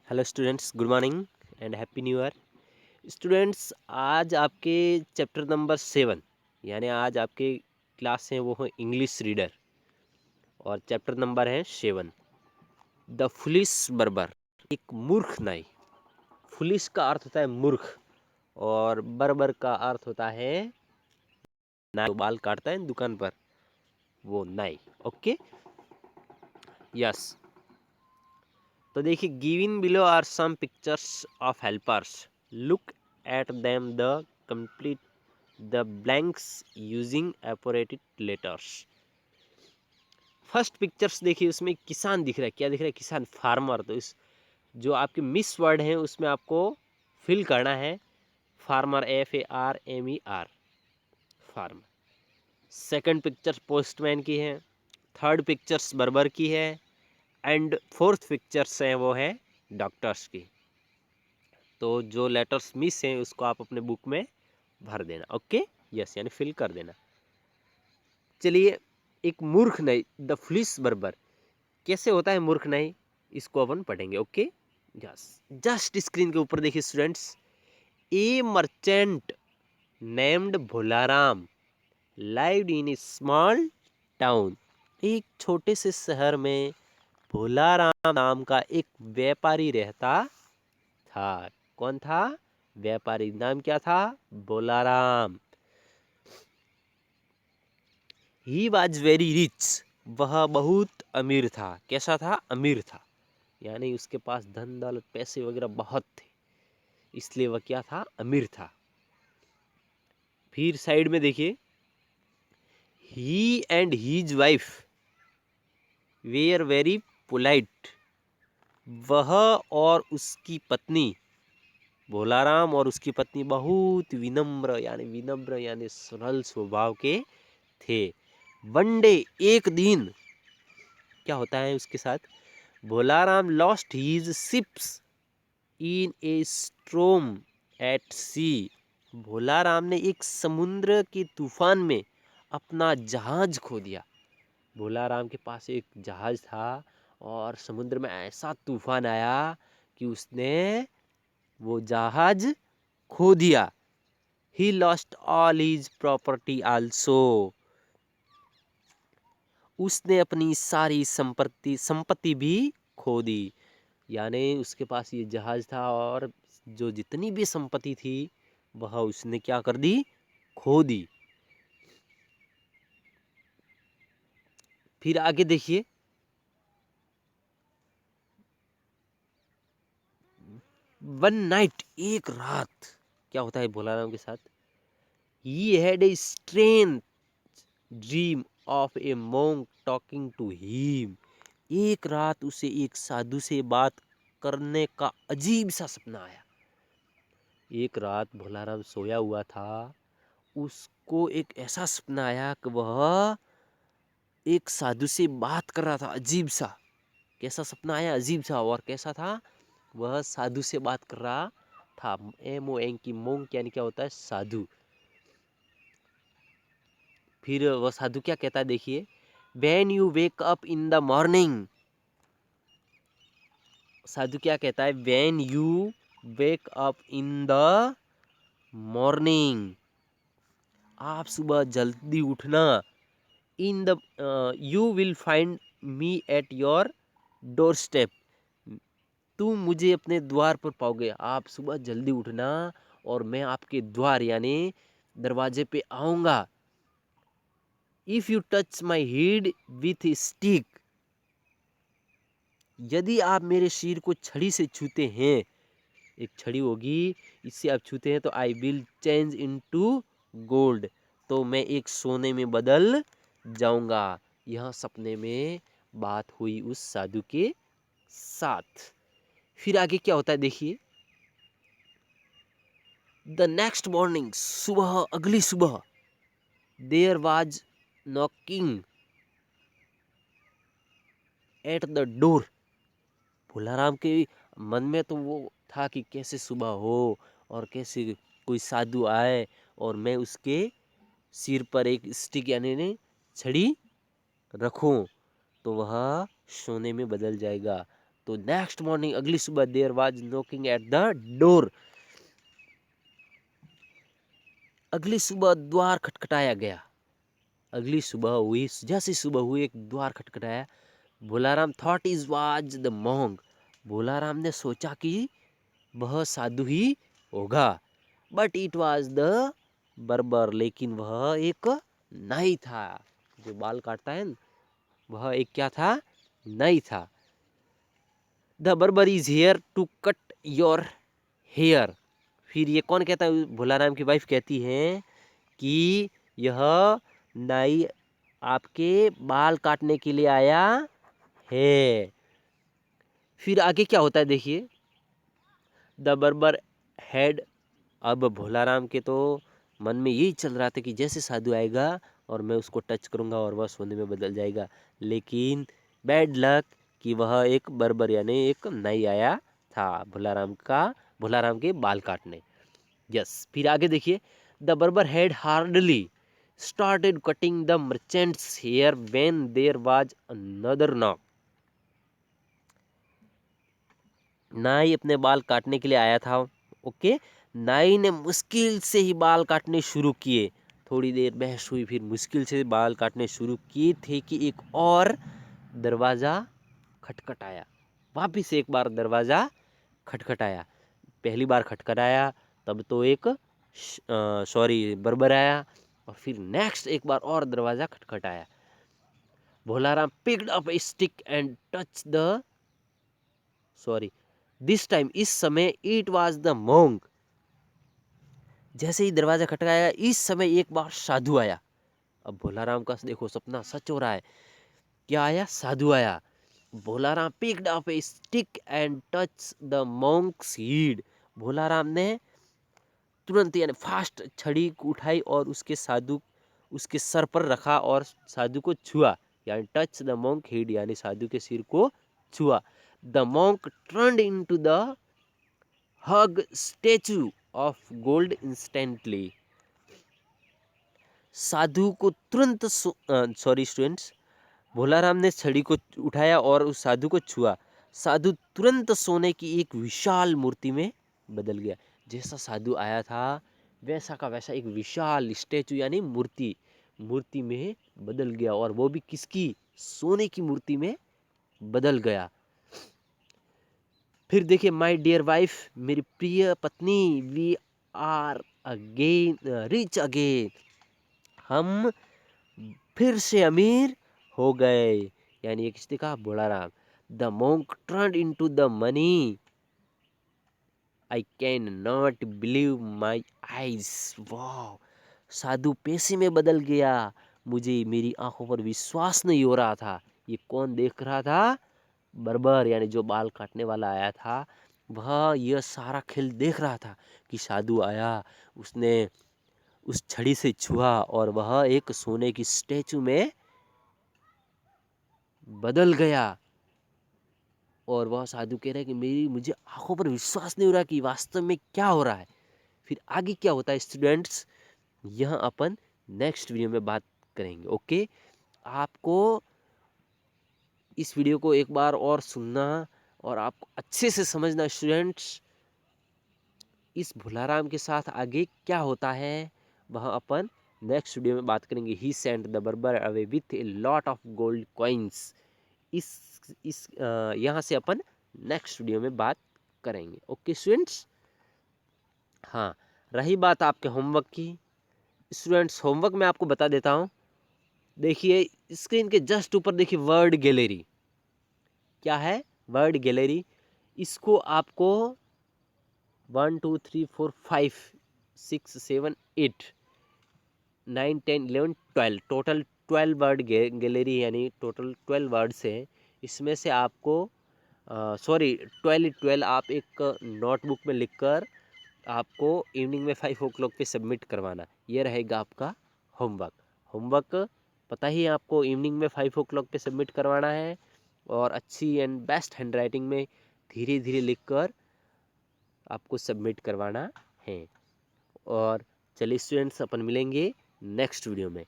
Hello students, good morning and happy new year. Students, आज आपके chapter number 7 यानी आज आपके क्लास हैं वो है इंग्लिश रीडर और चैप्टर नंबर है 7 द फुलिश बर्बर। एक मूर्ख नाई। फुलिश का अर्थ होता है मूर्ख और बर्बर का अर्थ होता है नाई जो बाल काटता है दुकान पर, वो नाई। Okay, yes. तो देखिए, given below are some pictures of helpers, look at them the complete the blanks using appropriate letters. First pictures देखिए, उसमें किसान दिख रहा है। क्या दिख रहा है? किसान, फार्मर। तो इस जो आपके मिस वर्ड हैं उसमें आपको फिल करना है farmer, FARMER, farmer. Second picture postman की है, थर्ड पिक्चर्स बर्बर की है एंड फोर्थ पिक्चर्स है वो है डॉक्टर्स की। तो जो लेटर्स मिस हैं उसको आप अपने बुक में भर देना। ओके, यस, यानी फिल कर देना। चलिए, एक मूर्ख नाई, द फुलिश बर्बर। कैसे होता है मूर्ख नाई, इसको अपन पढ़ेंगे। Okay, yes. जस्ट स्क्रीन के ऊपर देखिए स्टूडेंट्स, ए मर्चेंट नेम्ड भोलाराम लाइव्ड इन ए स्मॉल टाउन। एक छोटे से शहर में भोलाराम नाम का एक व्यापारी रहता था। कौन था? व्यापारी। नाम क्या था? Bholaram. He was very rich. वह बहुत अमीर था। कैसा था? अमीर था, यानी उसके पास धन दौलत पैसे वगैरह बहुत थे, इसलिए वह क्या था? अमीर था। फिर साइड में देखिए, he and his wife were very polite. वह और उसकी पत्नी, भोलाराम और उसकी पत्नी बहुत विनम्र यानी सरल स्वभाव के थे। वन डे, एक दिन, क्या होता है उसके साथ? भोलाराम लॉस्ट हीज शिप्स इन ए स्ट्रोम एट सी। भोलाराम ने एक समुद्र के तूफान में अपना जहाज खो दिया। भोलाराम के पास एक जहाज था और समुद्र में ऐसा तूफान आया कि उसने वो जहाज खो दिया। He lost all his property also. उसने अपनी सारी संपत्ति भी खो दी। यानी उसके पास ये जहाज था और जो जितनी भी संपत्ति थी वह उसने क्या कर दी? खो दी। फिर आगे देखिए, वन नाइट, एक रात, क्या होता है भोलाराम के साथ? He had a strange dream of a monk talking to him. एक रात उसे एक साधु से बात करने का अजीब सा सपना आया। एक रात भोलाराम सोया हुआ था, उसको एक ऐसा सपना आया कि वह एक साधु से बात कर रहा था, अजीब सा। कैसा सपना आया? अजीब सा। और कैसा था? वह साधु से बात कर रहा था। MONK की मोंक यानी क्या होता है? साधु। फिर वह साधु क्या कहता है देखिए, when you wake up in the morning. साधु क्या कहता है? When you wake up in the morning, आप सुबह जल्दी उठना। In the you will find me at your doorstep. तुम मुझे अपने द्वार पर पाओगे। आप सुबह जल्दी उठना और मैं आपके द्वार यानी दरवाजे पे आऊंगा। If you touch my head with stick, यदि आप मेरे सिर को छड़ी से छूते हैं, एक छड़ी होगी, इससे आप छूते हैं तो I will change into gold, तो मैं एक सोने में बदल जाऊंगा। यह सपने में बात हुई उस साधु के साथ। फिर आगे क्या होता है देखिए, द नेक्स्ट मॉर्निंग, सुबह, अगली सुबह, there was knocking at the door. Bholaram के मन में तो वो था कि कैसे सुबह हो और कैसे कोई साधु आए और मैं उसके सिर पर एक स्टिक यानी ने छड़ी रखूं तो वह सोने में बदल जाएगा। तो नेक्स्ट मॉर्निंग अगली सुबह there was knocking at the door. अगली सुबह द्वार खटखटाया गया। अगली सुबह हुई, जैसी सुबह हुई एक द्वार खटखटाया। Bholaram thought is was the monk. Bholaram ने सोचा कि वह साधु ही होगा। बट इट वाज द बर्बर, लेकिन वह एक नाई था। जो बाल काटता है न, वह एक क्या था? नाई था। The barber is here to cut your hair. फिर ये कौन कहता है? भोलाराम की वाइफ कहती है कि यह नाई आपके बाल काटने के लिए आया है। फिर आगे क्या होता है देखिए। The barber head. अब भोलाराम के तो मन में यही चल रहा था कि जैसे साधु आएगा और मैं उसको टच करूंगा और वह सोने में बदल जाएगा। लेकिन बैड लक कि वह एक बर्बर यानी एक नाई आया था भोलाराम के बाल काटने। यस, फिर आगे देखिए। The barber had hardly started cutting the merchant's hair when there was another knock. नाई अपने बाल काटने के लिए आया था। ओके, नाई ने मुश्किल से ही बाल काटने शुरू किए। थोड़ी देर बहस हुई, फिर मुश्किल से बाल काटने शुरू किए थे कि एक और दरवाज़ा खटखटाया। वापिस एक बार दरवाज़ा खटखटाया। पहली बार खटखटाया तब तो एक बर्बर आया, और फिर नेक्स्ट एक बार और दरवाज़ा खटखटाया। Bholaram picked up a stick and touch the this time, इस समय इट वाज द मोंग। जैसे ही दरवाजा खटकाया, इस समय एक बार साधु आया। अब भोलाराम का देखो सपना सच हो रहा है। क्या आया? साधु आया। Bholaram picked up a stick and touch the monk's head. Bholaram ने तुरंत यानी फास्ट छड़ी को उठाई और उसके सर पर रखा और साधु को छुआ, यानी टच द मोंक हेड, यानी साधु के सिर को छुआ। The monk turned into the huge statue of gold instantly. साधु को तुरंत स्टूडेंट्स, भोलाराम ने छड़ी को उठाया और उस साधु को छुआ। साधु तुरंत सोने की एक विशाल मूर्ति में बदल गया। जैसा साधु आया था वैसा का वैसा एक विशाल स्टेचू यानी मूर्ति में बदल गया, और वो भी किसकी? सोने की मूर्ति में बदल गया। फिर देखिए, माय डियर वाइफ, मेरी प्रिय पत्नी, we are again rich again. हम फिर से अमीर हो गए। यानी एक किसने कहा? Bholaram. The monk turned into the money. I can not believe my eyes. वाह! साधु पैसे में बदल गया। मुझे मेरी आंखों पर विश्वास नहीं हो रहा था। ये कौन देख रहा था? बर्बर यानी जो बाल काटने वाला आया था, वह यह सारा खेल देख रहा था कि साधु आया, उसने उस छड़ी से छुआ और वह एक सोने की स्टैचू में बदल गया। और वह साधु कह रहा है कि मुझे आंखों पर विश्वास नहीं हो रहा कि वास्तव में क्या हो रहा है। फिर आगे क्या होता है स्टूडेंट्स, यह अपन नेक्स्ट वीडियो में बात करेंगे। ओके, आपको इस वीडियो को एक बार और सुनना और आपको अच्छे से समझना स्टूडेंट्स। इस भोलाराम के साथ आगे क्या होता है वह अपन नेक्स्ट वीडियो में बात करेंगे। ही सेंट द बर्बर away with a lot of gold coins. इस यहाँ से अपन नेक्स्ट वीडियो में बात करेंगे। Okay students. हाँ, रही बात आपके होमवर्क की। स्टूडेंट्स, होमवर्क मैं आपको बता देता हूँ। देखिए स्क्रीन के जस्ट ऊपर देखिए वर्ड गैलरी। क्या है? Word gallery. इसको आपको 1 2 3 4 5 6 7 8 9 10 11 12 टोटल 12 वर्ड गैलरी, यानी टोटल 12 वर्ड्स हैं। इसमें से आपको 12 आप एक नोटबुक में लिखकर आपको इवनिंग में 5 o'clock पे सबमिट करवाना। ये रहेगा आपका होमवर्क। पता ही है आपको, इवनिंग में 5 o'clock पे सबमिट करवाना है, और अच्छी एंड बेस्ट हैंड राइटिंग में धीरे धीरे लिखकर आपको सबमिट करवाना है। और चलिए स्टूडेंट्स, अपन मिलेंगे नेक्स्ट वीडियो में।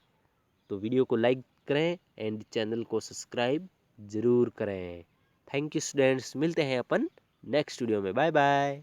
तो वीडियो को लाइक करें एंड चैनल को सब्सक्राइब ज़रूर करें। थैंक यू स्टूडेंट्स, मिलते हैं अपन नेक्स्ट वीडियो में, बाय बाय।